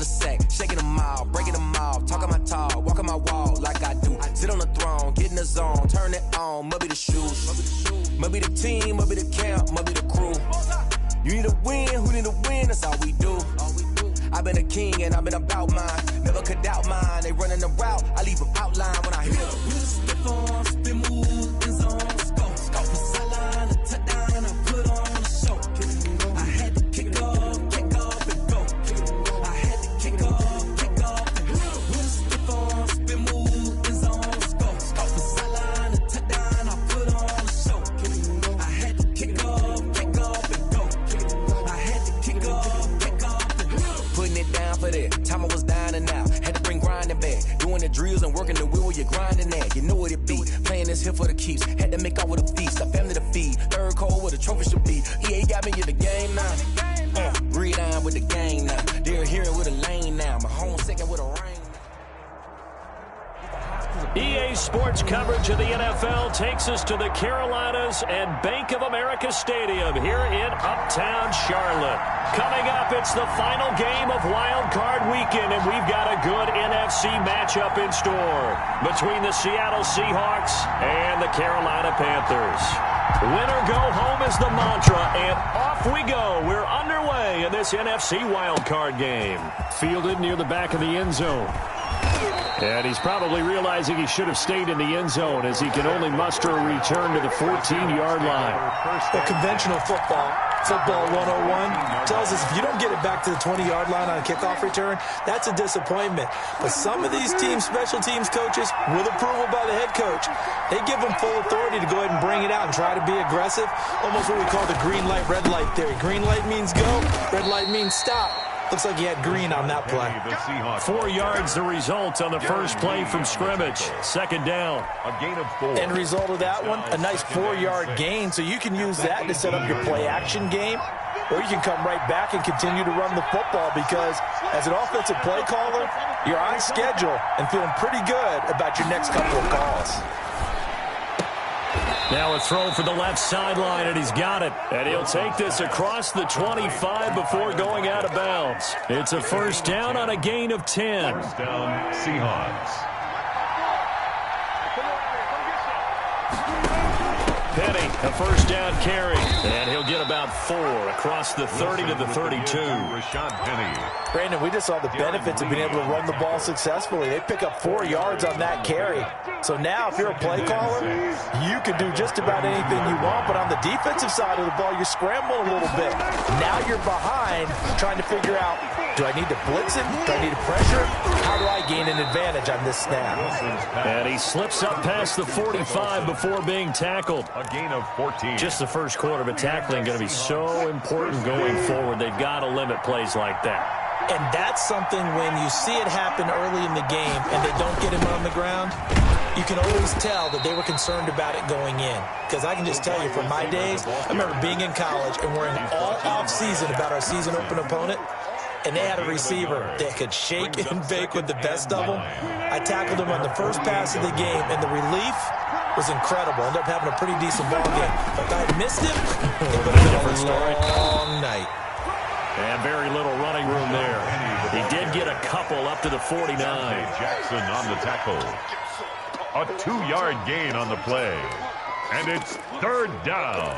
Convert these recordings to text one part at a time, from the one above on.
the sack, shaking them all, breaking them off, talking my talk, walking my walk like I do. Sit on the throne, get in the zone, turn it on, must be the shoes, must be the team, must be the camp, must be the crew. You need a win, who need a win, that's all we do. I've been a king and I've been about mine, never could doubt mine. They running the route, I leave them outline when I hit them. Spin on, spin move, in zone, scope, scope, sideline, a touchdown, I put on a show. I had to kick off and go. I had to kick off and go. Spin on, spin move, in zone, scope, scope, sideline, a touchdown, I put on a show. I had to kick off and go. I had to kick off and go. Putting it down for that. Time I was down and out. Had to bring grinding back. Doing the drills and working the wheel where you're grinding at. You know what it be. Playing this here for the keeps. Had to make out with a feast. A family to feed. Third cold where the trophy should be. EA got me in the game now. Read on with the game now. They're hearing with a lane now. My home second with a rain. EA Sports coverage of the NFL takes us to the Carolinas and Bank of America Stadium here in Uptown Charlotte. Coming up, it's the final game of Wild Card Weekend, and we've got a good NFC matchup in store between the Seattle Seahawks and the Carolina Panthers. Winner go home is the mantra, and off we go. We're underway in this NFC Wild Card game. Fielded near the back of the end zone. And he's probably realizing he should have stayed in the end zone as he can only muster a return to the 14-yard line. Well, conventional football 101, tells us if you don't get it back to the 20-yard line on a kickoff return, that's a disappointment. But some of these teams, special teams coaches, with approval by the head coach, they give them full authority to go ahead and bring it out and try to be aggressive. Almost what we call the green light, red light theory. Green light means go, red light means stop. Looks like he had green on that play. 4 yards the result on the first play from scrimmage. Second down. A gain of 4. End result of that one, a nice 4-yard gain. So you can use that to set up your play-action game, or you can come right back and continue to run the football because as an offensive play caller, you're on schedule and feeling pretty good about your next couple of calls. Now a throw for the left sideline, and he's got it. And he'll take this across the 25 before going out of bounds. It's a first down on a gain of 10. First down, Seahawks. Penny, a first down carry. And he'll get about 4 across the 30 to the 32. Rashad Penny. Brandon, we just saw the benefits of being able to run the ball successfully. They pick up 4 yards on that carry. So now if you're a play caller, you can do just about anything you want. But on the defensive side of the ball, you scramble a little bit. Now you're behind trying to figure out, do I need to blitz him? Do I need to pressure him? How do I gain an advantage on this snap? And he slips up past the 45 before being tackled. A gain of 14. Just the first quarter, but tackling going to be so important going forward. They've got to limit plays like that. And that's something when you see it happen early in the game and they don't get him on the ground, you can always tell that they were concerned about it going in. Because I can just tell you from my days, I remember being in college and worrying all off-season about our season open opponent. And they had a receiver that could shake and bake with the best of them. I tackled him on the first pass of the game, and the relief was incredible. Ended up having a pretty decent ball game. But if I had missed him, it would have been a long night. And very little running room there. He did get a couple up to the 49. Jackson on the tackle. A 2-yard gain on the play. And it's third down.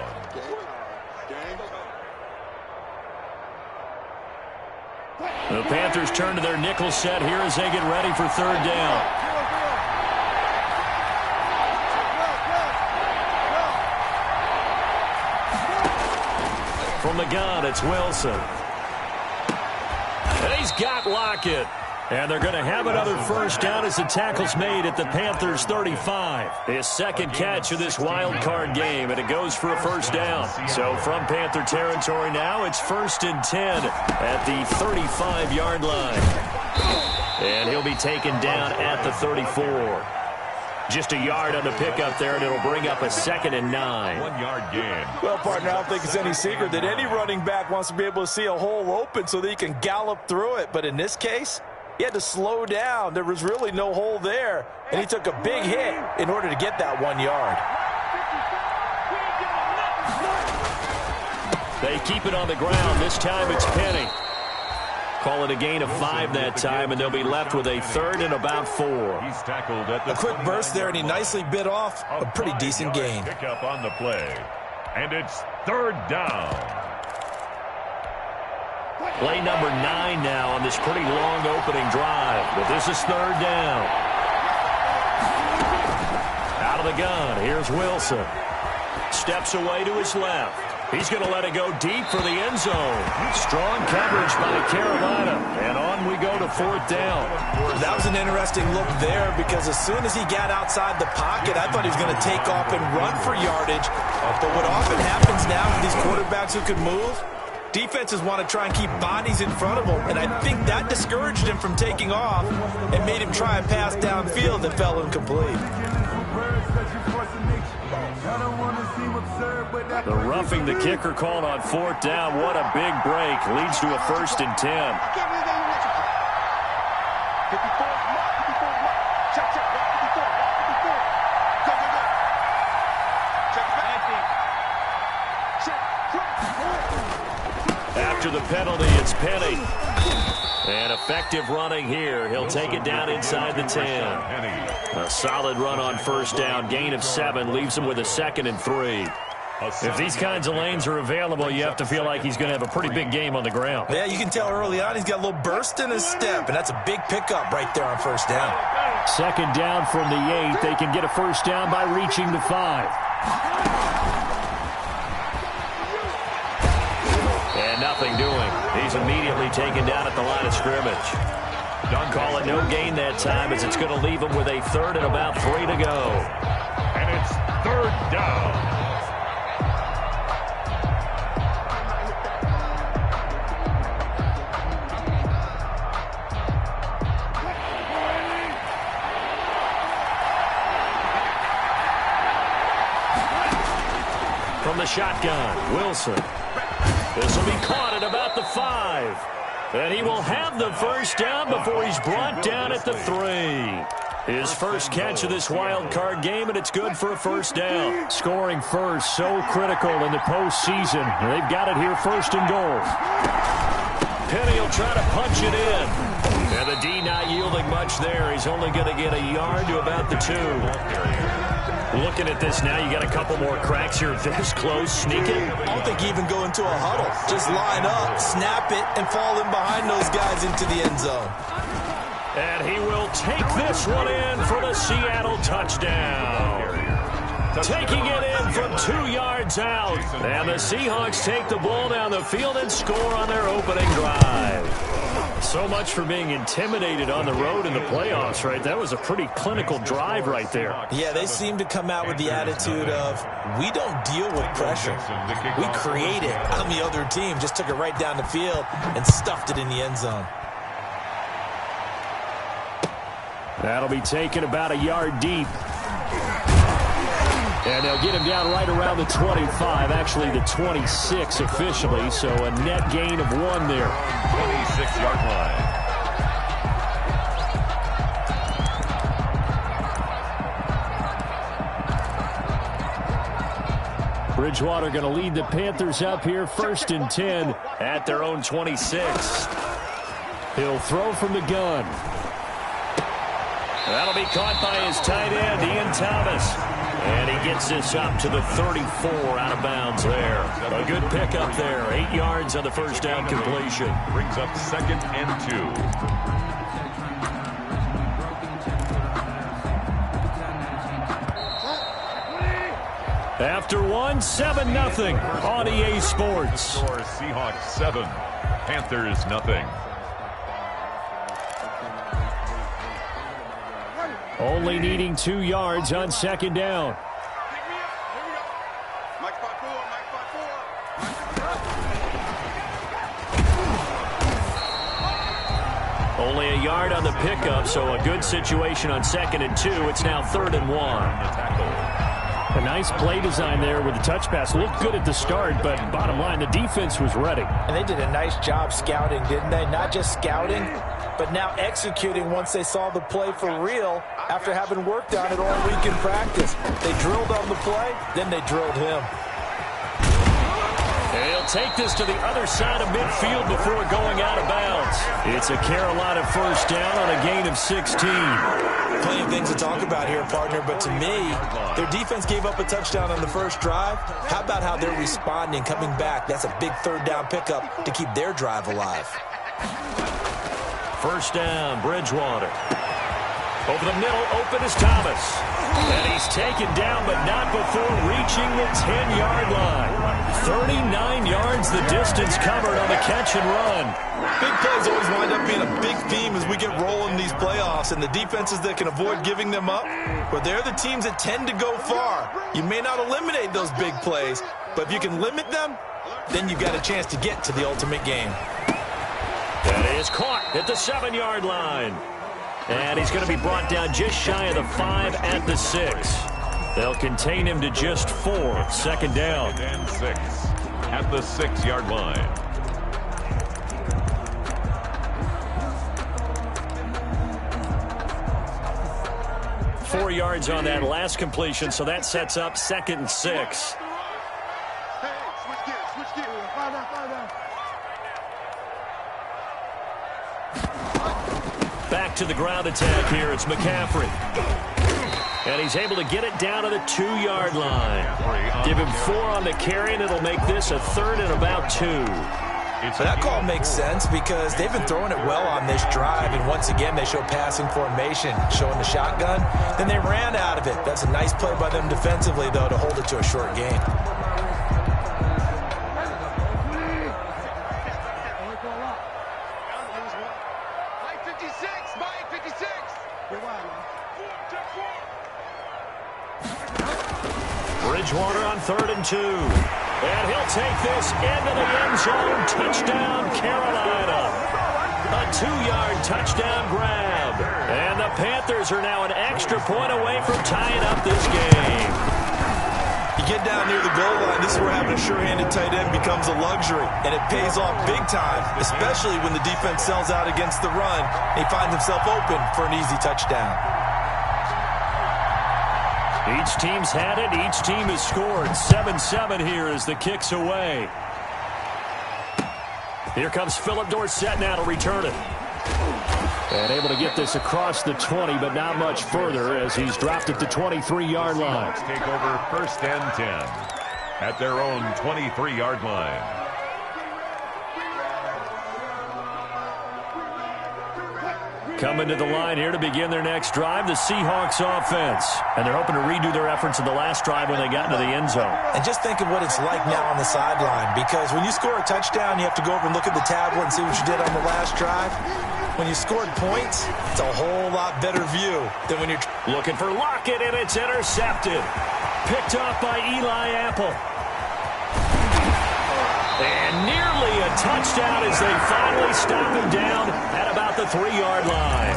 The Panthers turn to their nickel set here as they get ready for third down. From the gun, it's Wilson. And he's got Lockett. And they're going to have another first down as the tackle's made at the Panthers' 35. His second catch of this wild card game, and it goes for a first down. So from Panther territory now, it's 1st and 10 at the 35-yard line. And he'll be taken down at the 34. Just a yard on the pickup there, and it'll bring up a 2nd and 9. 1-yard gain. Well, partner, I don't think it's any secret that any running back wants to be able to see a hole open so that he can gallop through it. But in this case, he had to slow down. There was really no hole there, and he took a big hit in order to get that 1 yard. They keep it on the ground. This time it's Penny. Call it a gain of 5 that time, and they'll be left with a 3rd and about 4. He's tackled at the A quick burst there, and he nicely bit off a pretty decent gain. Pick up on the play, and it's 3rd down. Play number 9 now on this pretty long opening drive, but this is 3rd down. Out of the gun, here's Wilson. Steps away to his left. He's going to let it go deep for the end zone. Strong coverage by Carolina. And on we go to 4th down. That was an interesting look there because as soon as he got outside the pocket, I thought he was going to take off and run for yardage. But what often happens now with these quarterbacks who can move, defenses want to try and keep bodies in front of him. And I think that discouraged him from taking off and made him try a pass downfield that fell incomplete. The roughing the kicker called on 4th down. What a big break. Leads to a 1st and 10. After the penalty, it's Penny. And effective running here. He'll take it down inside the 10. A solid run on 1st down. Gain of 7 leaves him with a 2nd and 3. If these kinds of lanes are available, you have to feel like he's going to have a pretty big game on the ground. Yeah, you can tell early on he's got a little burst in his step, and that's a big pickup right there on 1st down. 2nd down from the 8. They can get a 1st down by reaching the 5. And nothing doing. He's immediately taken down at the line of scrimmage. Don't call it no gain that time as it's going to leave him with a 3rd and about 3 to go. And it's 3rd down. From the shotgun, Wilson. This will be caught at about the 5. And he will have the 1st down before he's brought down at the 3. His first catch of this wild card game, and it's good for a 1st down. Scoring first, so critical in the postseason. They've got it here 1st and goal. Penny will try to punch it in. And the D not yielding much there. He's only going to get a yard to about the 2. Looking at this now, you got a couple more cracks here this close. Sneaking. I don't think you even go into a huddle. Just line up, snap it, and fall in behind those guys into the end zone. And he will take this one in for the Seattle touchdown. Taking it in from 2 yards out. And the Seahawks take the ball down the field and score on their opening drive. So much for being intimidated on the road in the playoffs, right? That was a pretty clinical drive right there. Yeah, they seem to come out with the attitude of, we don't deal with pressure. We create it on the other team. Just took it right down the field and stuffed it in the end zone. That'll be taken about a yard deep. And they'll get him down right around the 25, actually the 26 officially, so a net gain of 1 there. 26-yard line. Bridgewater going to lead the Panthers up here, 1st and 10 at their own 26. He'll throw from the gun. That'll be caught by his tight end, Ian Thomas. And he gets this up to the 34 out of bounds there. A good pickup there. 8 yards on the 1st down completion. Brings up 2nd and 2. After 1, 7-0 on EA Sports. Seahawks 7, Panthers nothing. Only needing 2 yards on 2nd down. Only a yard on the pickup, so a good situation on 2nd and 2. It's now 3rd and 1. A nice play design there with the touch pass. Looked good at the start, but bottom line, the defense was ready. And they did a nice job scouting, didn't they? Not just scouting, but now executing once they saw the play for real after having worked on it all week in practice. They drilled on the play, then they drilled him. And he'll take this to the other side of midfield before going out of bounds. It's a Carolina first down on a gain of 16. Plenty of things to talk about here, partner, but to me, their defense gave up a touchdown on the first drive. How about how they're responding, coming back? That's a big third down pickup to keep their drive alive. First down, Bridgewater. Over the middle, open is Thomas. And he's taken down, but not before reaching the 10-yard line. 39 yards the distance covered on the catch and run. Big plays always wind up being a big theme as we get rolling in these playoffs, and the defenses that can avoid giving them up, but they're the teams that tend to go far. You may not eliminate those big plays, but if you can limit them, then you've got a chance to get to the ultimate game. That is caught at the 7-yard line. And he's going to be brought down just shy of the 5 at the 6. They'll contain him to just 4. Second down. And 6 at the 6-yard line. Four yards on that last completion, so that sets up 2nd and 6. Back to the ground attack here. It's McCaffrey. And he's able to get it down to the 2-yard line. Give him 4 on the carry, and it'll make this a 3rd and about 2. So that call makes sense because they've been throwing it well on this drive, and once again they show passing formation, showing the shotgun. Then they ran out of it. That's a nice play by them defensively, though, to hold it to a short gain. Bridgewater on 3rd and 2. And he'll take this into the end zone. Touchdown, Carolina. A 2-yard touchdown grab. And the Panthers are now an extra point away from tying up this game. You get down near the goal line, this is where having a sure-handed tight end becomes a luxury. And it pays off big time, especially when the defense sells out against the run. And he finds himself open for an easy touchdown. Each team's had it. Each team has scored. 7-7 here as the kick's away. Here comes Philip Dorsett now to return it. And able to get this across the 20, but not much further as he's dropped at the 23-yard line. Take over 1st and 10 at their own 23-yard line. Coming to the line here to begin their next drive, the Seahawks offense. And they're hoping to redo their efforts in the last drive when they got into the end zone. And just think of what it's like now on the sideline, because when you score a touchdown, you have to go over and look at the tablet and see what you did on the last drive. When you scored points, it's a whole lot better view than when you're looking for Lockett, and it's intercepted. Picked off by Eli Apple. And nearly a touchdown as they finally stop him down at about the 3-yard line.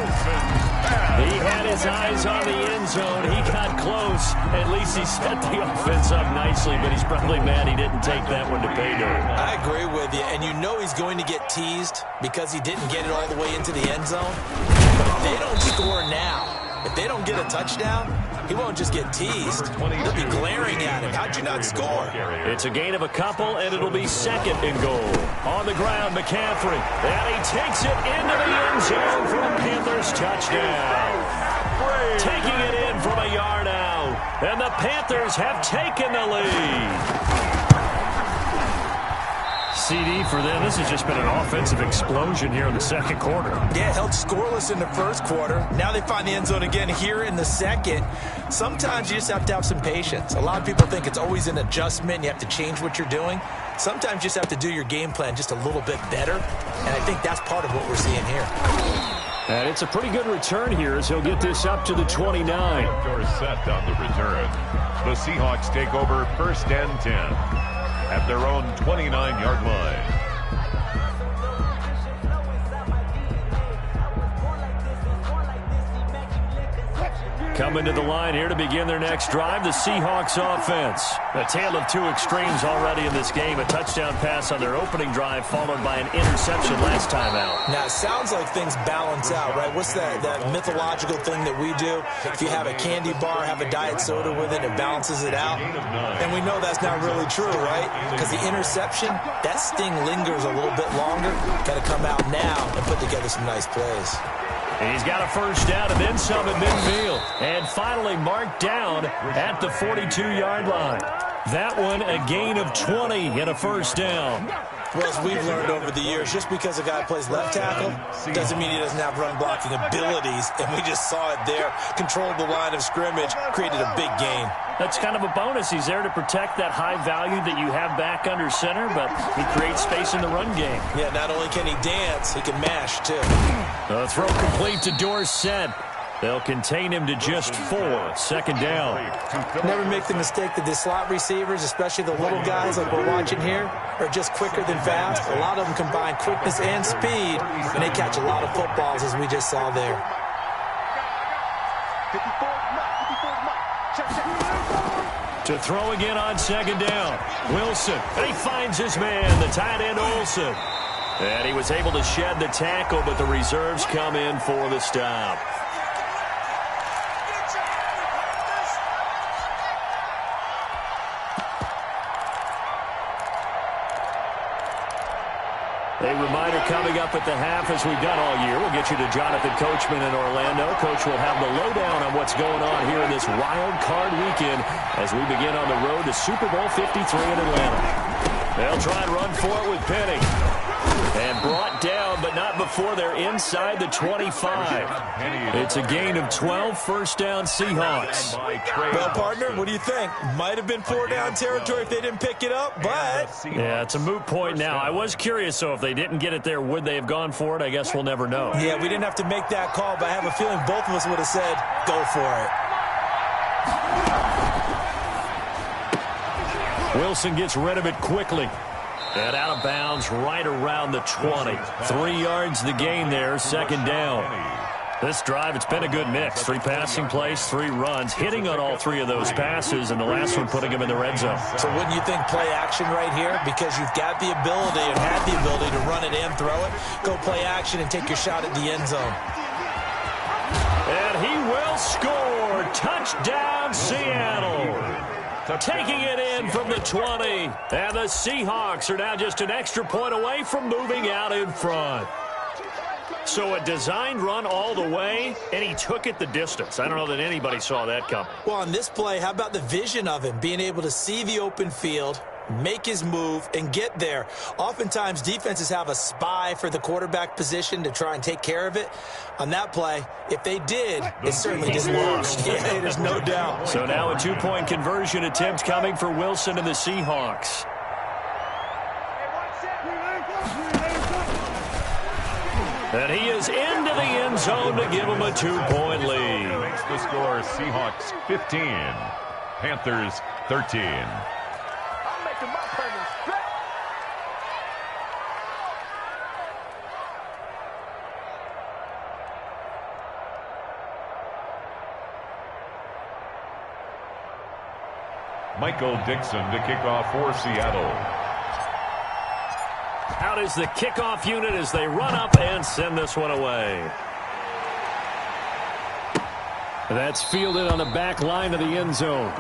He had his eyes on the end zone. He got close. At least he set the offense up nicely, but he's probably mad he didn't take that one to pay dirt. I agree with you, and you know he's going to get teased because he didn't get it all the way into the end zone. But if they don't score now, if they don't get a touchdown, he won't just get teased. They'll be glaring at him. How'd you not score? It's a gain of a couple, and it'll be 2nd and goal. On the ground, McCaffrey. And he takes it into the end zone for a Panthers touchdown. Taking it in from a yard out. And the Panthers have taken the lead. CD for them. This has just been an offensive explosion here in the 2nd quarter. Yeah, held scoreless in the 1st quarter. Now they find the end zone again here in the 2nd. Sometimes you just have to have some patience. A lot of people think it's always an adjustment. You have to change what you're doing. Sometimes you just have to do your game plan just a little bit better. And I think that's part of what we're seeing here. And it's a pretty good return here as he'll get this up to the 29. Dorsett on the return. The Seahawks take over 1st and 10 at their own 29-yard line. Coming to the line here to begin their next drive, the Seahawks offense. A tale of two extremes already in this game. A touchdown pass on their opening drive, followed by an interception last time out. Now, it sounds like things balance out, right? What's that mythological thing that we do? If you have a candy bar, have a diet soda with it, it balances it out. And we know that's not really true, right? Because the interception, that sting lingers a little bit longer. Got to come out now and put together some nice plays. And he's got a first down and then some at midfield. And finally marked down at the 42-yard line. That one a gain of 20 and a first down. Well, as we've learned over the years, just because a guy plays left tackle doesn't mean he doesn't have run-blocking abilities. And we just saw it there. Controlled the line of scrimmage, created a big gain. That's kind of a bonus. He's there to protect that high value that you have back under center, but he creates space in the run game. Yeah, not only can he dance, he can mash, too. The throw complete to Dorsett. They'll contain him to just 4. Second down. Never make the mistake that the slot receivers, especially the little guys like we're watching here, are just quicker than fast. A lot of them combine quickness and speed, and they catch a lot of footballs, as we just saw there. To throw again on second down. Wilson, and he finds his man, the tight end Olsen. And he was able to shed the tackle, but the reserves come in for the stop. A reminder coming up at the half, as we've done all year. We'll get you to Jonathan Coachman in Orlando. Coach will have the lowdown on what's going on here in this wild card weekend as we begin on the road to Super Bowl 53 in Atlanta. They'll try and run for it with Penny. And brought down, but not before they're inside the 25. It's a gain of 12, first down Seahawks. Well, partner, what do you think? Might have been 4-down territory if they didn't pick it up, but... Yeah, it's a moot point now. I was curious, so if they didn't get it there, would they have gone for it? I guess we'll never know. Yeah, we didn't have to make that call, but I have a feeling both of us would have said, go for it. Wilson gets rid of it quickly. And out of bounds right around the 20. 3 yards the gain there, second down. This drive, it's been a good mix. 3 passing plays, 3 runs, hitting on all 3 of those passes, and the last one putting him in the red zone. So wouldn't you think play action right here? Because you've got the ability and had the ability to run it and throw it. Go play action and take your shot at the end zone. And he will score. Touchdown, Seattle. Taking it in from the 20. And the Seahawks are now just an extra point away from moving out in front. So a designed run all the way, and he took it the distance. I don't know that anybody saw that coming. Well, on this play, how about the vision of him? Being able to see the open field, make his move, and get there. Oftentimes, defenses have a spy for the quarterback position to try and take care of it. On that play, if they did, it certainly didn't work. Yeah, there's no doubt. So now a 2-point conversion attempt coming for Wilson and the Seahawks. And he is into the end zone to give him a 2-point lead. Makes the score Seahawks 15, Panthers 13. Michael Dixon to kick off for Seattle. Out is the kickoff unit as they run up and send this one away. That's fielded on the back line of the end zone.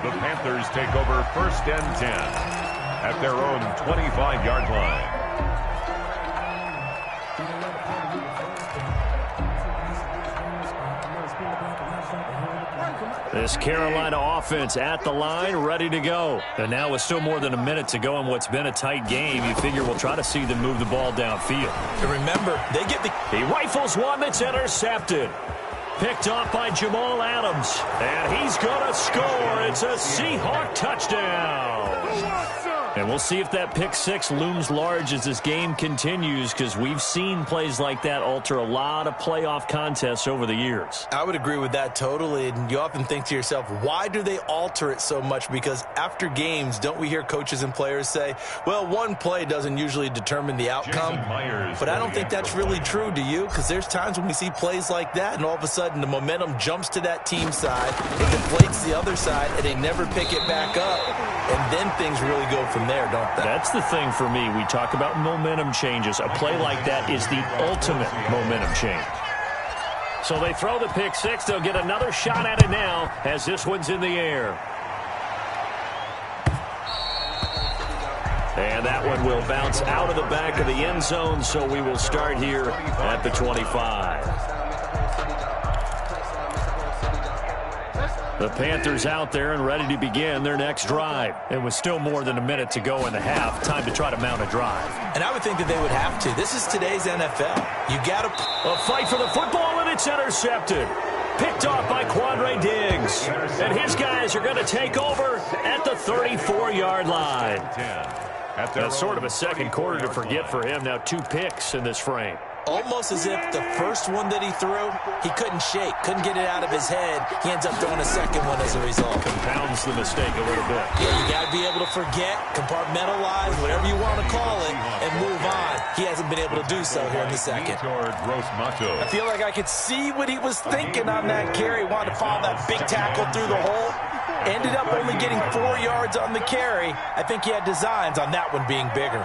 The Panthers take over first and 10 at their own 25-yard line. This Carolina offense at the line, ready to go. And now with still more than a minute to go in what's been a tight game, you figure we'll try to see them move the ball downfield. And remember, they get the... He rifles one that's intercepted. Picked off by Jamal Adams. And he's going to score. It's a Seahawk touchdown. And we'll see if that pick six looms large as this game continues, because we've seen plays like that alter a lot of playoff contests over the years. I would agree with that totally. And you often think to yourself, why do they alter it so much? Because after games, don't we hear coaches and players say, well, one play doesn't usually determine the outcome. But I don't think that's really true, do you? Because there's times when we see plays like that, and all of a sudden the momentum jumps to that team side, it deflates the other side, and they never pick it back up. And then things really go from there, don't they? That's the thing for me. We talk about momentum changes. A play like that is the ultimate momentum change. So they throw the pick six. They'll get another shot at it now as this one's in the air. And that one will bounce out of the back of the end zone, so we will start here at the 25. The Panthers out there and ready to begin their next drive. It was still more than a minute to go in the half. Time to try to mount a drive. And I would think that they would have to. This is today's NFL. You got to... A fight for the football, and it's intercepted. Picked off by Quandre Diggs. And his guys are going to take over at the 34-yard line. That's sort of a second quarter to forget for him. Now 2 picks in this frame. Almost as if the first one that he threw, he couldn't shake, couldn't get it out of his head. He ends up throwing a second one as a result. Compounds the mistake a little bit. Yeah, you got to be able to forget, compartmentalize, whatever you want to call it, and move on. He hasn't been able to do so here in the second. I feel like I could see what he was thinking on that carry. Wanted to follow that big tackle through the hole. Ended up only getting 4 yards on the carry. I think he had designs on that one being bigger.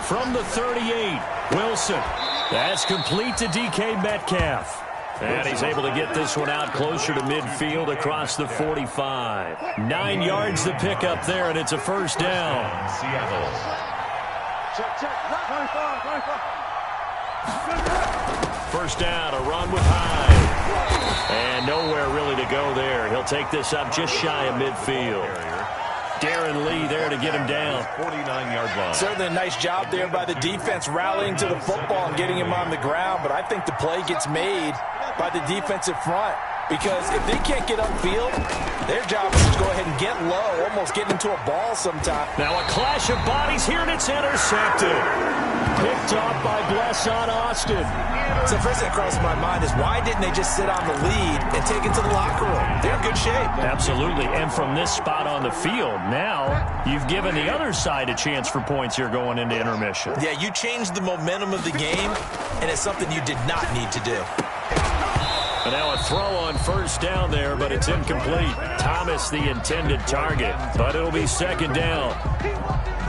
From the 38, Wilson. That's complete to DK Metcalf. And he's able to get this one out closer to midfield across the 45. 9 yards to pick up there, and it's a first down. Seattle. First down, a run with Hyde. And nowhere really to go there. He'll take this up just shy of midfield. Darren Lee there to get him down. 49-yard line. Certainly a nice job there by the defense rallying to the football and getting him on the ground, but I think the play gets made by the defensive front, because if they can't get upfield, their job is to go ahead and get low, almost get into a ball sometime. Now a clash of bodies here, and it's intercepted. Picked off by Blesson Austin. So the first thing that crosses my mind is, why didn't they just sit on the lead and take it to the locker room? They're in good shape. Absolutely, and from this spot on the field, now you've given the other side a chance for points here going into intermission. Yeah, you changed the momentum of the game, and it's something you did not need to do. And now a throw on first down there, but it's incomplete. Thomas the intended target, but it'll be second down.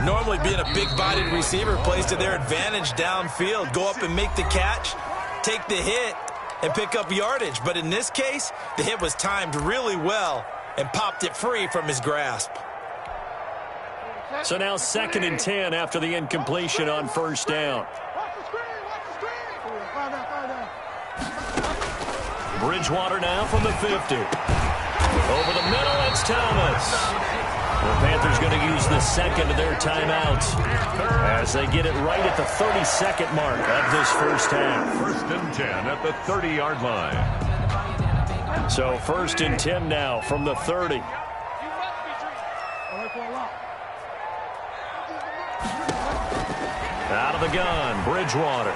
Normally being a big-bodied receiver plays to their advantage downfield. Go up and make the catch, take the hit, and pick up yardage. But in this case, the hit was timed really well and popped it free from his grasp. So now 2nd and 10 after the incompletion on first down. Bridgewater now from the 50. Over the middle, it's Thomas. The Panthers going to use the second of their timeouts as they get it right at the 32nd mark of this first half. 1st and 10 at the 30-yard line. So 1st and 10 now from the 30. Out of the gun, Bridgewater.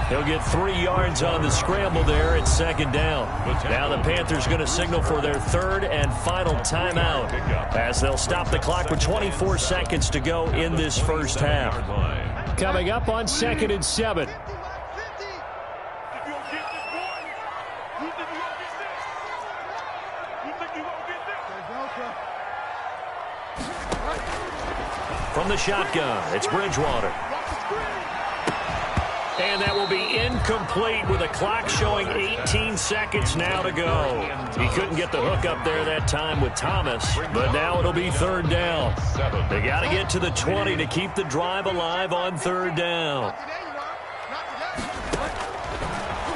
He'll get 3 yards on the scramble there at second down. Now the Panthers going to signal for their 3rd and final timeout as they'll stop the clock with 24 seconds to go in this first half. Coming up on 2nd and 7. From the shotgun, it's Bridgewater. And that will be incomplete with a clock showing 18 seconds now to go. He couldn't get the hook up there that time with Thomas, but now it'll be 3rd down. They got to get to the 20 to keep the drive alive on 3rd down.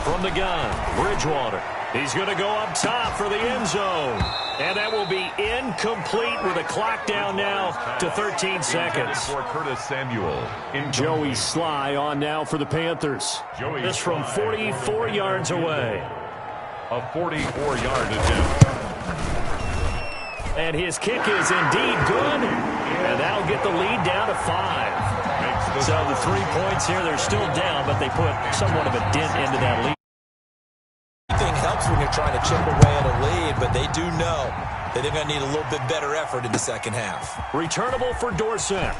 From the gun, Bridgewater. He's going to go up top for the end zone. And that will be incomplete with a clock down now to 13 seconds. For Curtis Samuel. Joey Sly on now for the Panthers. This from 44 yards away. A 44-yard attempt. And his kick is indeed good, and that'll get the lead down to 5. So the 3 points here, they're still down, but they put somewhat of a dent into that lead. Everything helps when you're trying to chip away at a lead, but they do know that they're going to need a little bit better effort in the second half. Returnable for Dorsett.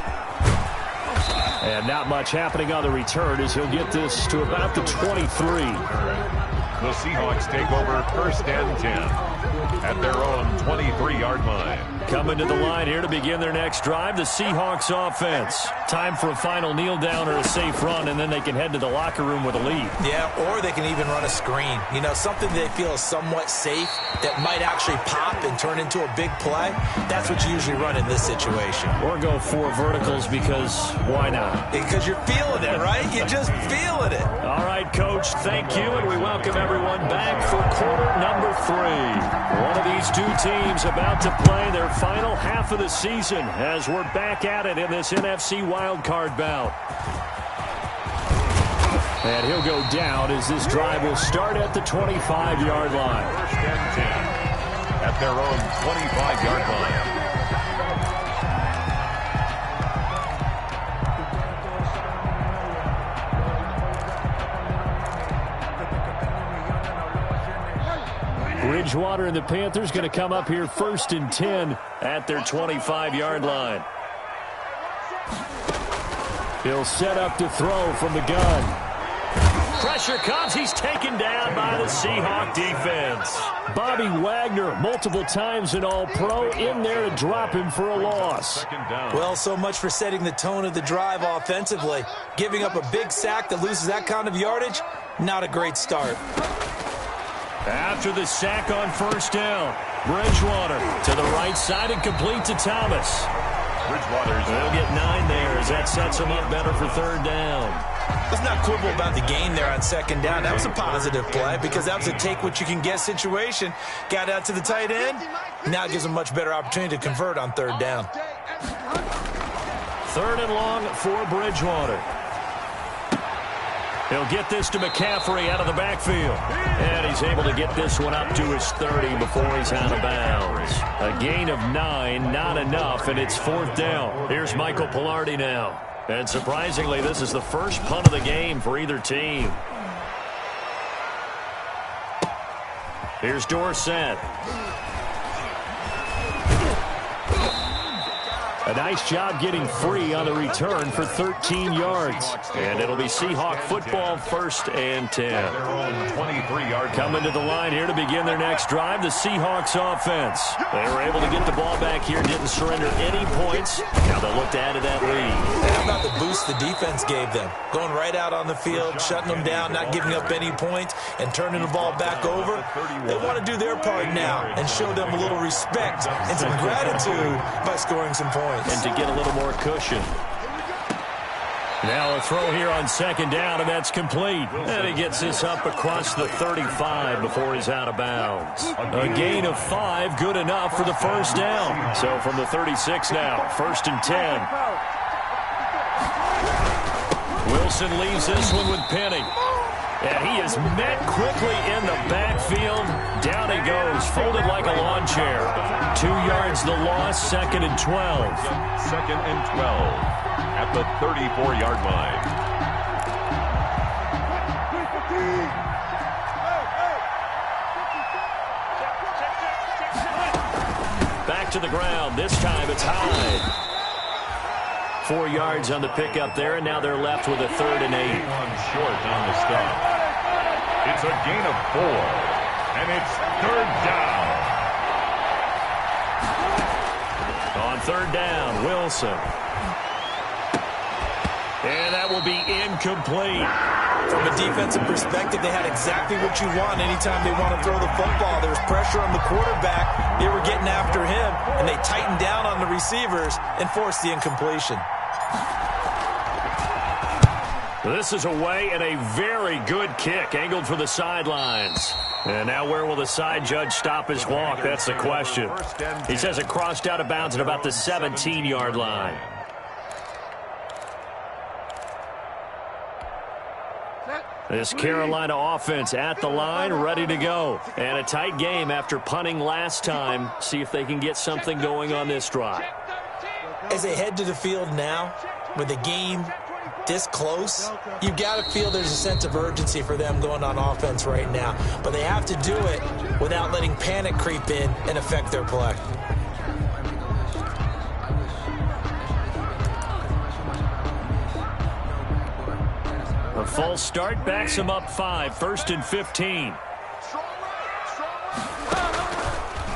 And not much happening on the return as he'll get this to about the 23. The Seahawks take over 1st and 10 at their own 23-yard line. Coming to the line here to begin their next drive, the Seahawks offense. Time for a final kneel down or a safe run, and then they can head to the locker room with a lead. Yeah, or they can even run a screen. You know, something they feel is somewhat safe that might actually pop and turn into a big play. That's what you usually run in this situation. Or go 4 verticals because why not? Because you're feeling it, right? You're just feeling it. All right, Coach, thank you, and we welcome everyone back for quarter number 3. One of these two teams about to play their final half of the season as we're back at it in this NFC wildcard bout. And he'll go down as this drive will start at the 25-yard line. 1st and 10 at their own 25-yard line. Bridgewater and the Panthers going to come up here 1st and 10 at their 25-yard line. He'll set up to throw from the gun. Pressure comes. He's taken down by the Seahawk defense. Bobby Wagner, multiple times an All-Pro, in there to drop him for a loss. Well, so much for setting the tone of the drive offensively. Giving up a big sack that loses that kind of yardage, not a great start. After the sack on 1st down, Bridgewater to the right side and complete to Thomas. They'll get 9 there as that sets them up better for 3rd down. Let's not quibble about the gain there on 2nd down. That was a positive play because that was a take-what-you-can-get situation. Got out to the tight end. Now it gives them a much better opportunity to convert on 3rd down. 3rd and long for Bridgewater. He'll get this to McCaffrey out of the backfield. And he's able to get this one up to his 30 before he's out of bounds. A gain of 9, not enough, and it's 4th down. Here's Michael Pilardi now. And surprisingly, this is the first punt of the game for either team. Here's Dorsett. A nice job getting free on the return for 13 yards. And it'll be Seahawk football 1st and 10. Coming to the line here to begin their next drive, the Seahawks offense. They were able to get the ball back here, didn't surrender any points. Now they'll look to add to that lead. How about the boost the defense gave them? Going right out on the field, shutting them down, not giving up any points, and turning the ball back over. They want to do their part now and show them a little respect and some gratitude by scoring some points. And to get a little more cushion. Now a throw here on 2nd down, and that's complete. And he gets this up across the 35 before he's out of bounds. A gain of 5, good enough for the 1st down. So from the 36 now, 1st and 10. Wilson leaves this one with Penny. And he is met quickly in the backfield. Down he goes, folded like a lawn chair. 2 yards the loss, 2nd and 12. 2nd and 12 at the 34-yard line. Back to the ground. This time it's high. 4 yards on the pickup there, and now they're left with a 3rd and 8. One short on the stop. It's a gain of 4, and it's 3rd down. On 3rd down, Wilson. And that will be incomplete. From a defensive perspective, they had exactly what you want anytime they want to throw the football. There was pressure on the quarterback. They were getting after him, and they tightened down on the receivers and forced the incompletion. This is away and a very good kick, angled for the sidelines. And now where will the side judge stop his walk? That's the question. He says it crossed out of bounds at about the 17-yard line. This Carolina offense at the line, ready to go. And a tight game after punting last time. See if they can get something going on this drive. As they head to the field now, with the game this close, you've got to feel there's a sense of urgency for them going on offense right now. But they have to do it without letting panic creep in and affect their play. A false start backs him up 5, 1st and 15.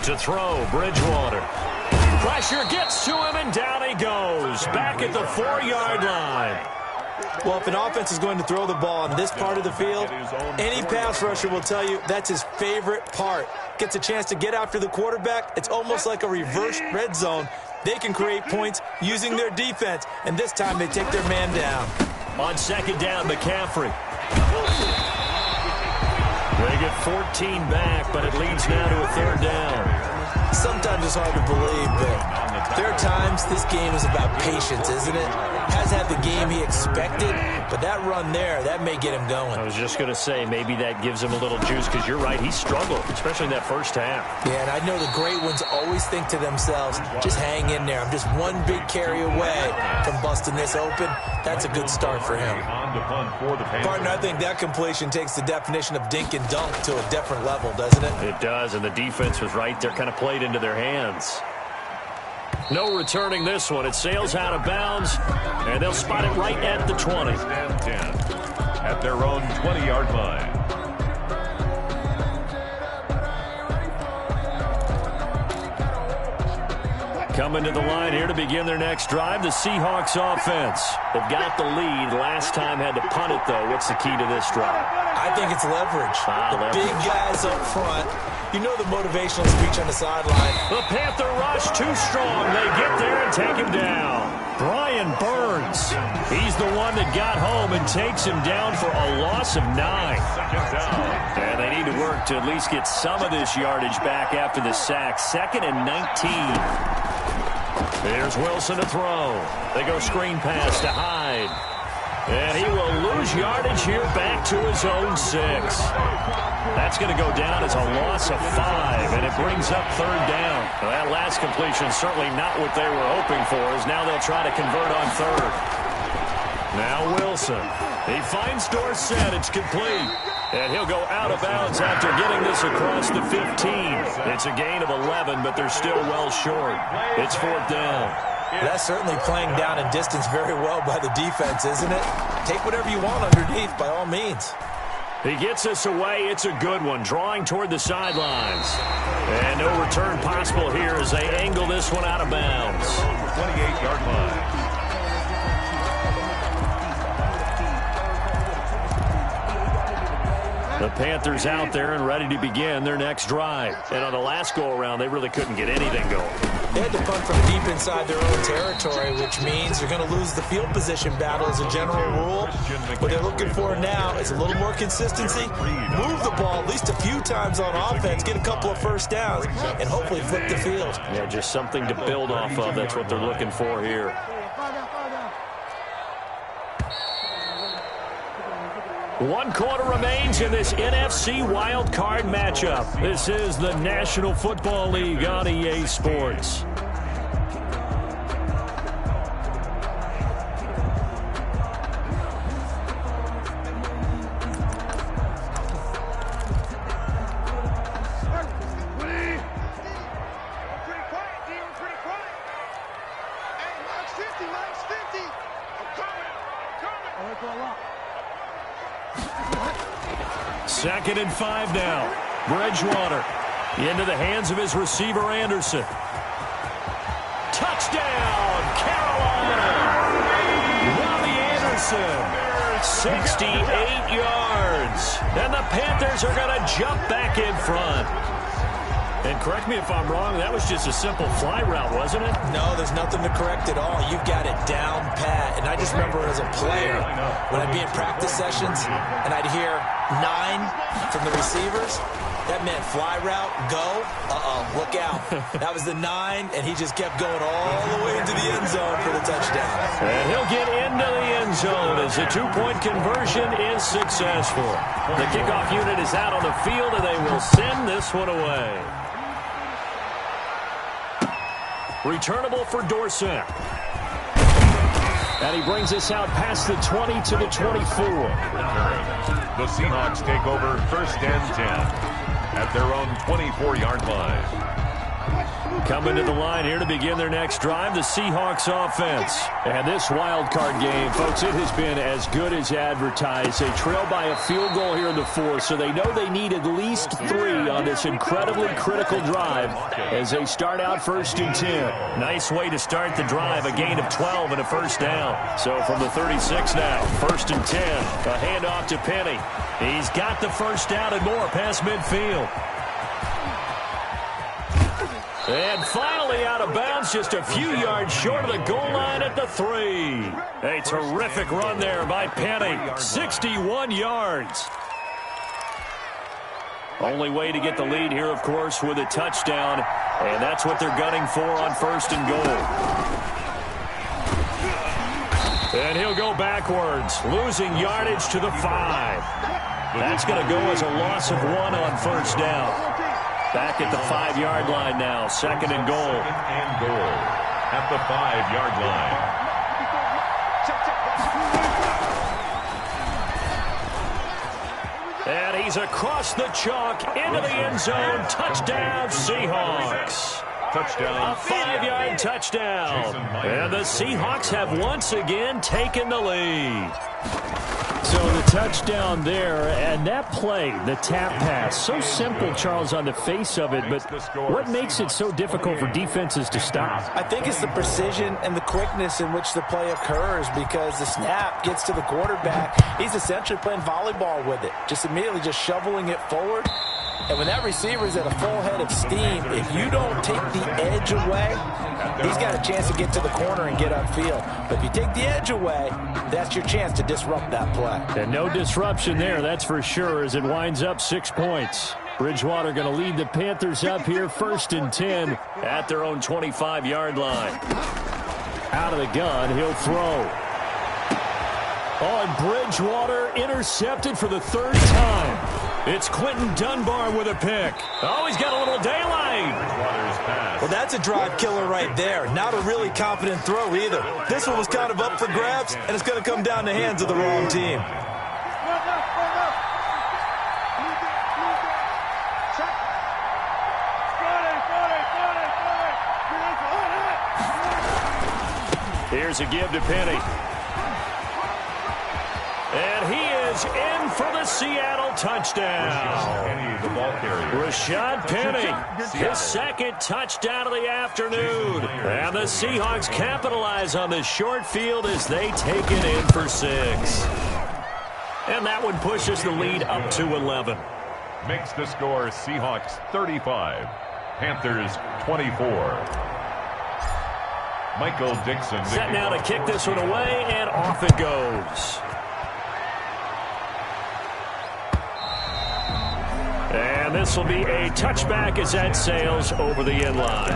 To throw, Bridgewater. Pressure gets to him, and down he goes. Back at the 4-yard line. Well, if an offense is going to throw the ball on this part of the field, any pass rusher will tell you that's his favorite part. Gets a chance to get after the quarterback. It's almost like a reverse red zone. They can create points using their defense, and this time they take their man down. On 2nd down, McCaffrey. They get 14 back, but it leads now to a 3rd down. Sometimes it's hard to believe, but there are times this game is about patience, isn't it? Has had the game he expected, but that run there, that may get him going. I was just going to say, maybe that gives him a little juice, because you're right, he struggled, especially in that first half. Yeah, and I know the great ones always think to themselves, just hang in there. I'm just one big carry away from busting this open. That's a good start for him. Partner, I think that completion takes the definition of dink and dunk to a different level, doesn't it? It does, and the defense was right there, kind of played into their hands. No returning this one. It sails out of bounds, and they'll spot it right at the 20. At their own 20-yard line. Coming to the line here to begin their next drive, the Seahawks offense. They've got the lead. Last time had to punt it, though. What's the key to this drive? I think it's leverage. Leverage. Big guys up front. You know the motivational speech on the sideline. The Panther rush too strong. They get there and take him down. Brian Burns. He's the one that got home and takes him down for a loss of 9. And they need to work to at least get some of this yardage back after the sack. 2nd and 19. There's Wilson to throw. They go screen pass to Hyde. And he will lose yardage here back to his own 6. That's going to go down as a loss of 5, and it brings up 3rd down. Well, that last completion certainly not what they were hoping for, as now they'll try to convert on 3rd. Now Wilson. He finds Dorsett. It's complete. And he'll go out of bounds after getting this across the 15. It's a gain of 11, but they're still well short. It's 4th down. That's certainly playing down in distance very well by the defense, isn't it? Take whatever you want underneath, by all means. He gets us away. It's a good one, drawing toward the sidelines. And no return possible here as they angle this one out of bounds. 28-yard line. The Panthers out there and ready to begin their next drive. And on the last go-around, they really couldn't get anything going. They had to punt from deep inside their own territory, which means you're going to lose the field position battle as a general rule. What they're looking for now is a little more consistency, move the ball at least a few times on offense, get a couple of first downs, and hopefully flip the field. Yeah, just something to build off of. That's what they're looking for here. One quarter remains in this NFC Wild Card matchup. This is the National Football League on EA Sports. Second and 5 now. Bridgewater into the hands of his receiver, Anderson. Touchdown, Carolina! Robbie Anderson, 68 yards. And the Panthers are going to jump back in front. And correct me if I'm wrong, that was just a simple fly route, wasn't it? No, there's nothing to correct at all. You've got it down pat. And I just remember as a player, when I'd be in practice sessions and I'd hear 9 from the receivers, that meant fly route, go, look out. That was the 9, and he just kept going all the way into the end zone for the touchdown. And he'll get into the end end zone as the two-point conversion is successful. The kickoff unit is out on the field, and they will send this one away. Returnable for Dorsett. And he brings us out past the 20 to the 24. The Seahawks take over 1st and 10 at their own 24-yard line. Coming to the line here to begin their next drive, the Seahawks offense. And this wild card game, folks, it has been as good as advertised. They trail by a field goal here in the 4th, so they know they need at least 3 on this incredibly critical drive as they start out 1st and 10. Nice way to start the drive, a gain of 12 and a first down. So from the 36 now, 1st and 10, a handoff to Penny. He's got the first down and more past midfield. And finally out of bounds, just a few yards short of the goal line at the 3. A terrific run there by Penny. 61 yards. Only way to get the lead here, of course, with a touchdown. And that's what they're gunning for on 1st and goal. And he'll go backwards, losing yardage to the 5. That's going to go as a loss of 1 on first down. Back at the 5-yard line now, 2nd and goal. 2nd and goal at the 5-yard line. And he's across the chalk into the end zone. Touchdown, Seahawks. Touchdown. A 5-yard touchdown. And the Seahawks have once again taken the lead. So the touchdown there, and that play, the tap pass, so simple, Charles, on the face of it, but what makes it so difficult for defenses to stop? I think it's the precision and the quickness in which the play occurs, because the snap gets to the quarterback. He's essentially playing volleyball with it, just immediately just shoveling it forward. And when that receiver's at a full head of steam, if you don't take the edge away, he's got a chance to get to the corner and get upfield. But if you take the edge away, that's your chance to disrupt that play. And no disruption there, that's for sure, as it winds up 6 points. Bridgewater going to lead the Panthers up here, 1st and 10 at their own 25-yard line. Out of the gun, he'll throw. Oh, and Bridgewater intercepted for the 3rd time. It's Quentin Dunbar with a pick. Oh, he's got a little daylight. Well, that's a drive killer right there. Not a really confident throw either. This one was kind of up for grabs, and it's going to come down the hands of the wrong team. Here's a give to Penny. And he is in for the Seattle touchdown. Penny, the ball carrier. Rashad Penny, his 2nd touchdown of the afternoon. And the Seahawks capitalize on this short field as they take it in for 6. And that one pushes the lead up to 11. Makes the score Seahawks 35, Panthers 24. Michael Dixon. Set now to kick this one away, and off it goes. And this will be a touchback as that sails over the end line.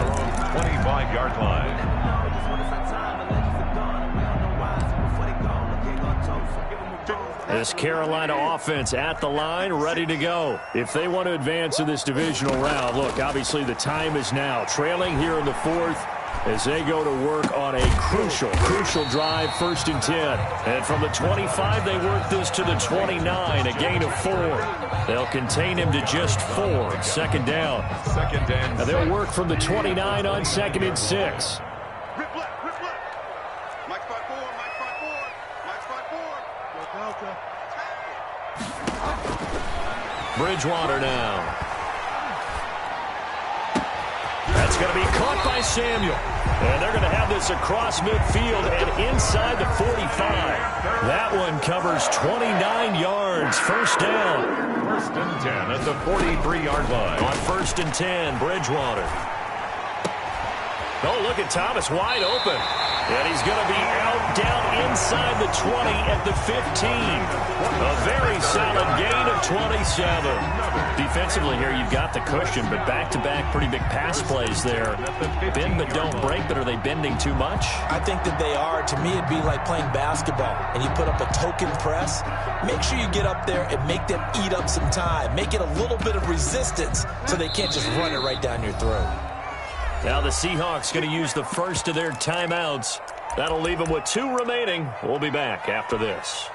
25-yard line. This Carolina offense at the line, ready to go. If they want to advance in this divisional round, look, obviously the time is now. Trailing here in the 4th as they go to work on a crucial drive, 1st and 10. And from the 25, they work this to the 29, a gain of 4. They'll contain him to just 4, 2nd down. 2nd and and they'll work from the 29 on 2nd and 6. Bridgewater now. That's going to be caught by Samuel. And they're going to have this across midfield and inside the 45. That one covers 29 yards. First down. 1st and 10 at the 43-yard line. On 1st and 10, Bridgewater. Oh, look at Thomas wide open. And he's going to be out down inside inside the 20 at the 15. A very solid gain of 27. Defensively here, you've got the cushion, but back-to-back pretty big pass plays there. Bend but don't break, but are they bending too much? I think that they are. To me, it'd be like playing basketball, and you put up a token press. Make sure you get up there and make them eat up some time. Make it a little bit of resistance so they can't just run it right down your throat. Now the Seahawks going to use the first of their timeouts. That'll leave them with 2 remaining. We'll be back after this.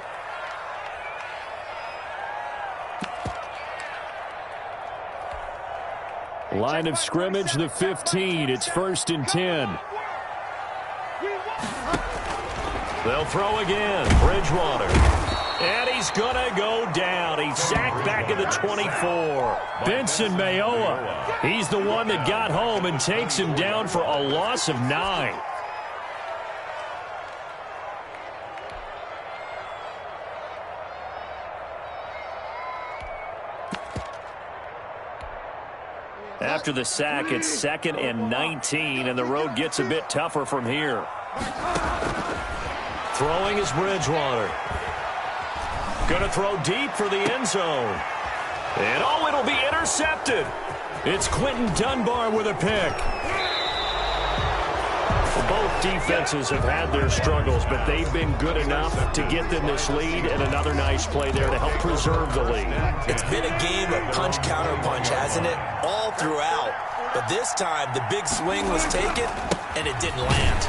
Line of scrimmage, the 15. It's 1st and 10. They'll throw again. Bridgewater. And he's going to go down. He's sacked back at the 24. Benson Mayowa. He's the one that got home and takes him down for a loss of 9. After the sack, it's 2nd and 19, and the road gets a bit tougher from here. Throwing is Bridgewater. Going to throw deep for the end zone. And oh, it'll be intercepted. It's Quentin Dunbar with a pick. Both defenses have had their struggles, but they've been good enough to get them this lead, and another nice play there to help preserve the lead. It's been a game of punch-counter-punch, hasn't it? All throughout. But this time, the big swing was taken, and it didn't land.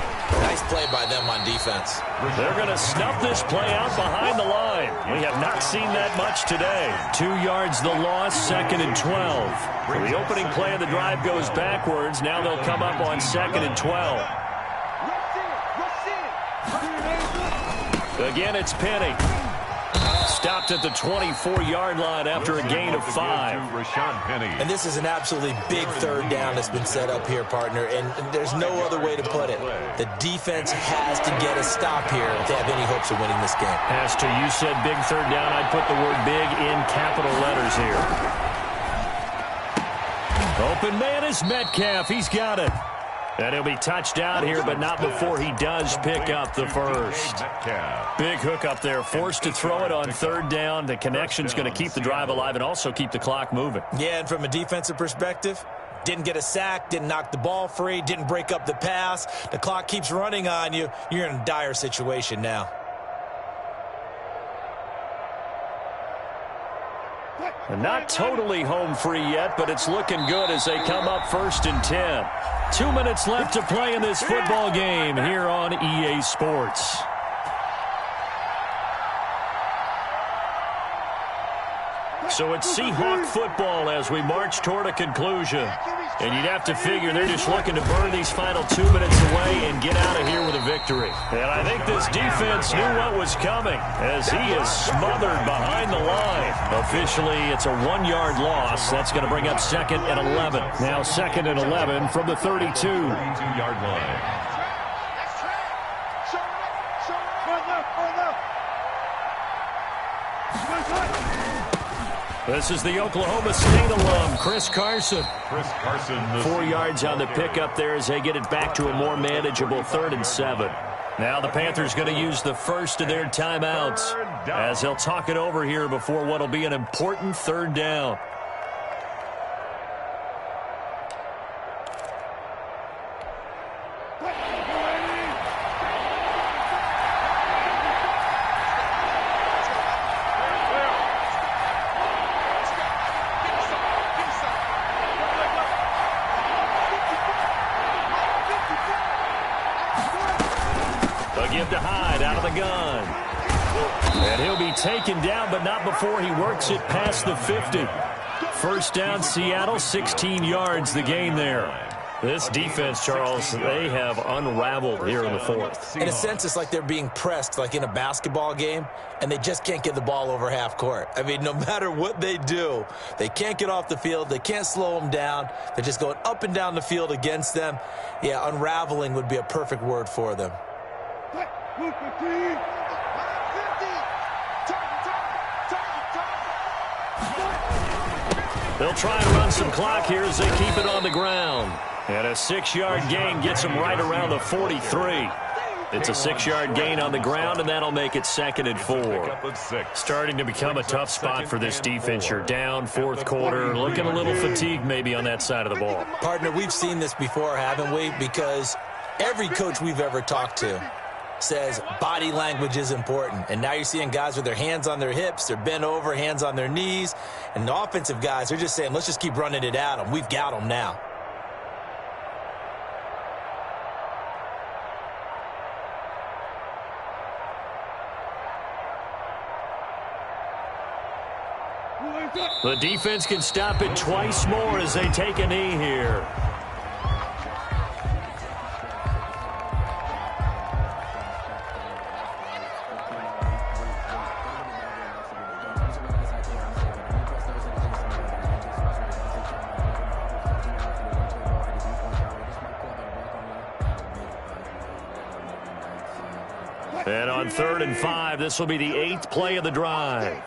Nice play by them on defense. They're going to snuff this play out behind the line. We have not seen that much today. 2 yards the loss, 2nd and 12. The opening play of the drive goes backwards. Now they'll come up on 2nd and 12. Again, it's Penny. Stopped at the 24-yard line after a gain of 5. And this is an absolutely big 3rd down that's been set up here, partner, and there's no other way to put it. The defense has to get a stop here if they have any hopes of winning this game. As to you said big 3rd down, I'd put the word big in capital letters here. Open man is Metcalf. He's got it. And he'll be touched out here, but not before he does pick up the first. Big hook up there. Forced to throw it on 3rd down. The connection's going to keep the drive alive and also keep the clock moving. Yeah, and from a defensive perspective, didn't get a sack, didn't knock the ball free, didn't break up the pass. The clock keeps running on you. You're in a dire situation now. And not totally home free yet, but it's looking good as they come up 1st and 10. 2 minutes left to play in this football game here on EA Sports. So it's Seahawk football as we march toward a conclusion. And you'd have to figure they're just looking to burn these final 2 minutes away and get out of here with a victory. And I think this defense knew what was coming as he is smothered behind the line. Officially, it's a 1-yard loss. That's going to bring up 2nd and 11. Now 2nd and 11 from the 32. 32-yard line. This is the Oklahoma State alum, Chris Carson. 4 yards on the pickup there as they get it back to a more manageable 3rd and 7. Now the Panthers going to use the first of their timeouts as they'll talk it over here before what will be an important 3rd down. To Hyde out of the gun. And he'll be taken down, but not before he works it past the 50. 1st down, Seattle, 16 yards the gain there. This defense, Charles, they have unraveled here in the 4th. In a sense, it's like they're being pressed like in a basketball game, and they just can't get the ball over half court. I mean, no matter what they do, they can't get off the field. They can't slow them down. They're just going up and down the field against them. Yeah, unraveling would be a perfect word for them. They'll try and run some clock here as they keep it on the ground. And a 6-yard gain gets them right around the 43. It's a 6-yard gain on the ground, and that'll make it 2nd and 4. Starting to become a tough spot for this defense. You're down, fourth quarter, looking a little fatigued maybe on that side of the ball. Partner, we've seen this before, haven't we? Because every coach we've ever talked to says body language is important. And now you're seeing guys with their hands on their hips, they're bent over, hands on their knees. And the offensive guys, they're just saying, let's just keep running it at them. We've got them now. The defense can stop it twice more as they take a knee here. And on 3rd and 5, this will be the 8th play of the drive.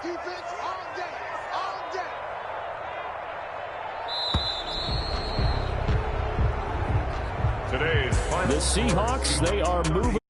Today's final The Seahawks, they are moving.